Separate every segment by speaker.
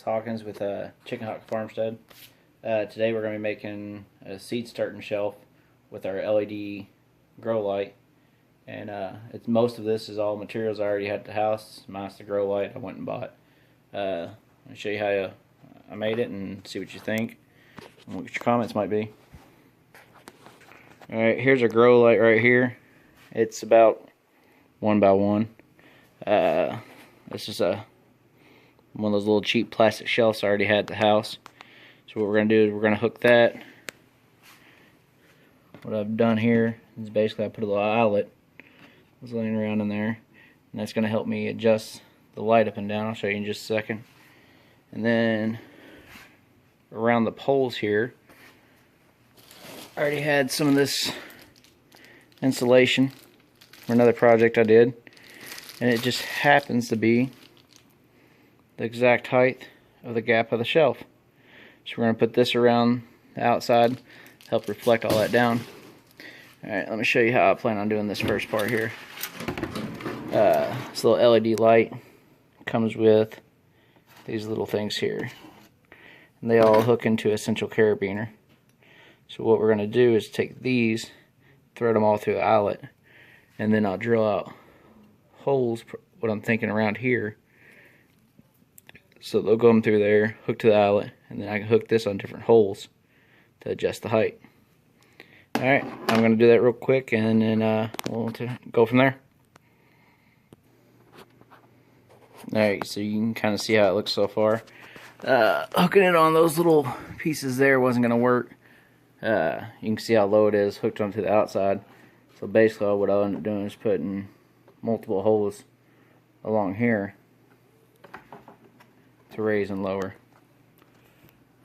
Speaker 1: Hawkins with Chicken Hawk Farmstead. Today we're going to be making a seed starting shelf with our LED grow light. And most of this is all materials I already had at the house, minus the grow light I went and bought. I'll show you how I made it and see what you think and what your comments might be. Alright, here's our grow light right here. It's about 1 by 1. This is one of those little cheap plastic shelves I already had at the house. So what we're going to do is we're going to hook that. What I've done here is basically I put a little eyelet that's laying around in there, and that's going to help me adjust the light up and down. I'll show you in just a second. And then around the poles here, I already had some of this insulation for another project I did, and it just happens to be the exact height of the gap of the shelf. So we're going to put this around the outside, help reflect all that down. Alright, let me show you how I plan on doing this first part here. This little LED light comes with these little things here, and they all hook into a central carabiner. So what we're going to do is take these, thread them all through the eyelet, and then I'll drill out holes, what I'm thinking around here, so they'll go through there, hook to the eyelet, and then I can hook this on different holes to adjust the height. Alright, I'm going to do that real quick, and then we'll go from there. Alright, so you can kind of see how it looks so far. Hooking it on those little pieces there wasn't going to work. You can see how low it is hooked onto the outside. So basically what I'll end up doing is putting multiple holes along here to raise and lower.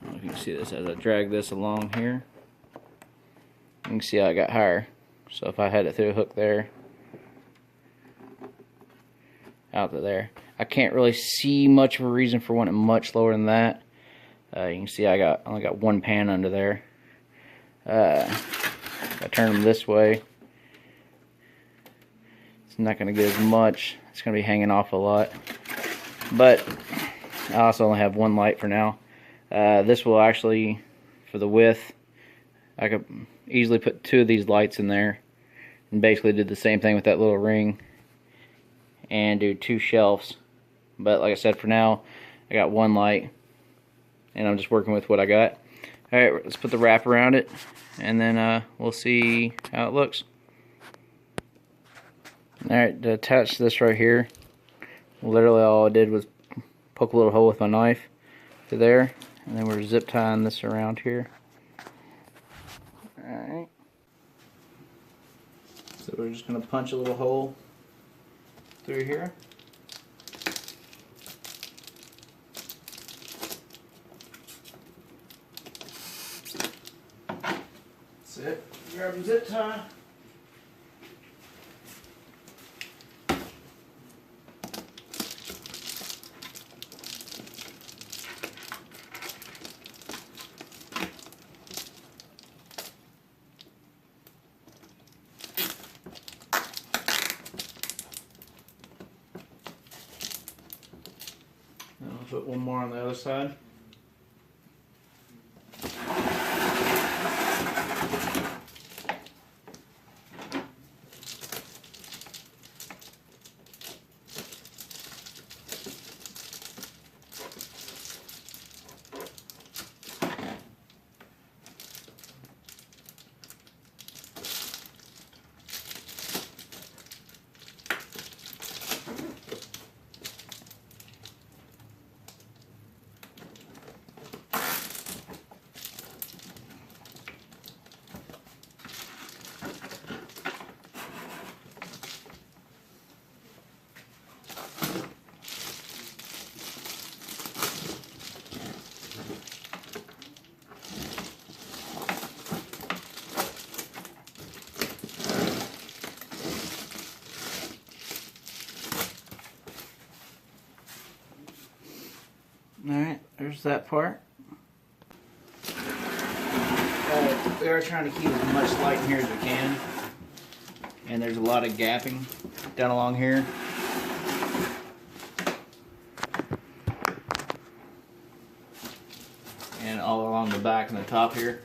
Speaker 1: I don't know if you can see this as I drag this along here. You can see how I got higher. So if I had it through a hook there, out to there, I can't really see much of a reason for wanting much lower than that. You can see I only got one pan under there. If I turn them this way, it's not going to get as much. It's going to be hanging off a lot. But I also only have one light for now. This will actually, for the width, I could easily put 2 of these lights in there and basically do the same thing with that little ring and do 2 shelves. But like I said, for now I got one light and I'm just working with what I got. Alright, let's put the wrap around it, and then we'll see how it looks. Alright, to attach this right here, literally all I did was poke a little hole with my knife to there, and then we're zip tying this around here. Alright, so we're just going to punch a little hole through here. That's it. Grab a zip tie. And I'll put one more on the other side. Alright, there's that part. We are trying to keep as much light in here as we can. And there's a lot of gapping down along here. all along the back and the top here.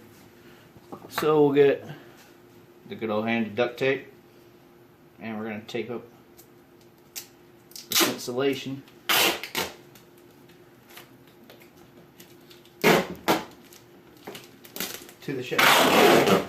Speaker 1: So we'll get the good old handy duct tape, and we're going to tape up this insulation to the shaft.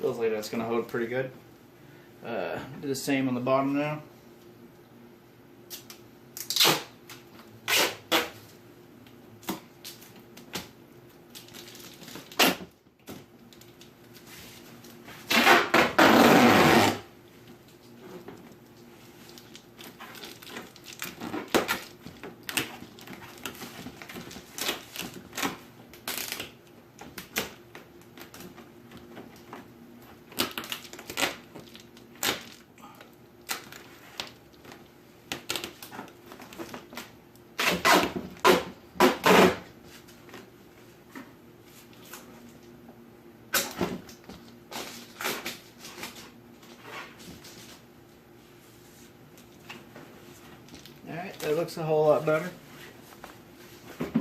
Speaker 1: Feels like that's going to hold pretty good. Do the same on the bottom now. Alright, that looks a whole lot better. Let's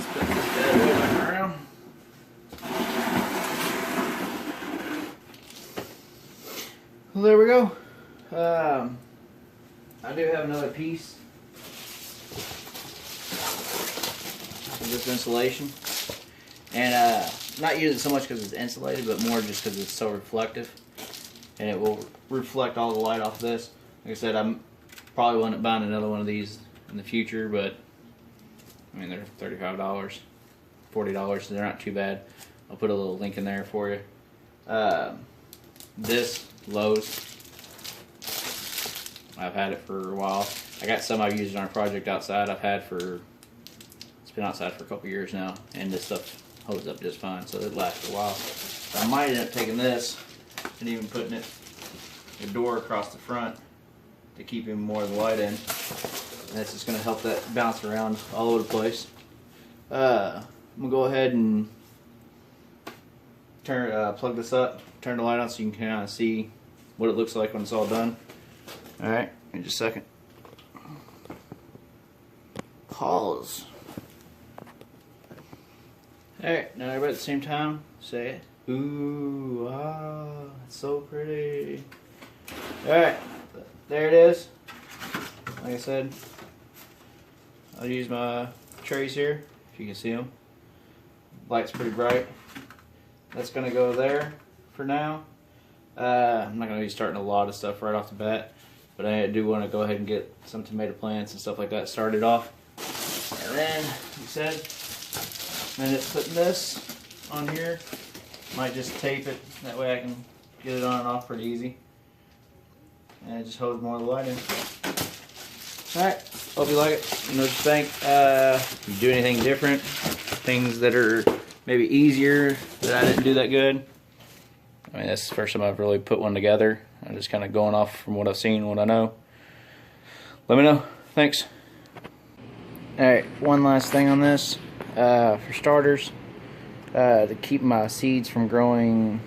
Speaker 1: put this bad boy back around. Well, there we go. I do have another piece of this insulation. And not use it so much because it's insulated, but more just because it's so reflective. And it will reflect all the light off this. Like I said, I'm probably wouldn't buy another one of these in the future, but I mean, they're $35, $40, so they're not too bad. I'll put a little link in there for you. This Lowe's, I've had it for a while. I got some I've used on a project outside. I've had for, it's been outside for a couple years now, and this stuff holds up just fine, so it lasts a while. So I might end up taking this and even putting it, the door across the front, to keep even more of the light in. And that's just going to help that bounce around all over the place. I'm going to go ahead and plug this up, turn the light on so you can kind of see what it looks like when it's all done. Alright, in just a second. Pause. Alright, now everybody at the same time, say it. Ooh, ah, it's so pretty. Alright. There it is. Like I said, I'll use my trays here, if you can see them. Light's pretty bright. That's going to go there for now. I'm not going to be starting a lot of stuff right off the bat, but I do want to go ahead and get some tomato plants and stuff like that started off. And then, like I said, I'm just putting this on here. Might just tape it, that way I can get it on and off pretty easy. And it just holds more of the light in. Alright, hope you like it. You know what you think. If you do anything different, things that are maybe easier that I didn't do that good. I mean, this is the first time I've really put one together. I'm just kind of going off from what I've seen and what I know. Let me know. Thanks. Alright, one last thing on this. For starters, to keep my seeds from growing,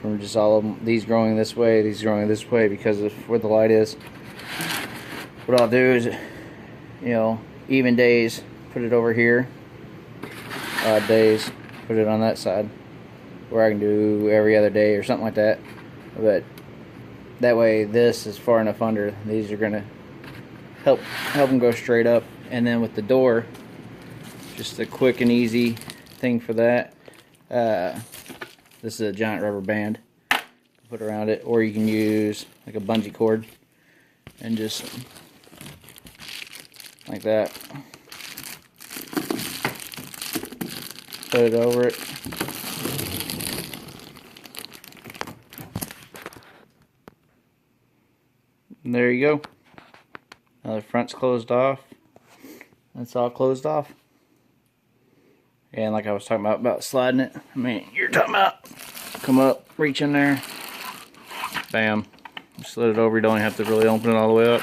Speaker 1: from just all of them, these growing this way, these growing this way, because of where the light is. What I'll do is, you know, even days, put it over here. Odd days, put it on that side, where I can do every other day or something like that. But that way, this is far enough under. These are gonna help them go straight up. And then with the door, just a quick and easy thing for that. This is a giant rubber band. Put around it, or you can use like a bungee cord and just like that. Put it over it. And there you go. Now the front's closed off. That's all closed off. And like I was talking about sliding it, I mean, you're talking about come up, reach in there, bam, slid it over. You don't even have to really open it all the way up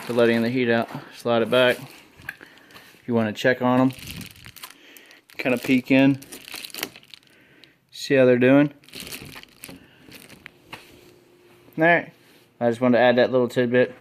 Speaker 1: to letting the heat out. Slide it back. If you want to check on them, kind of peek in, see how they're doing. Alright, I just wanted to add that little tidbit.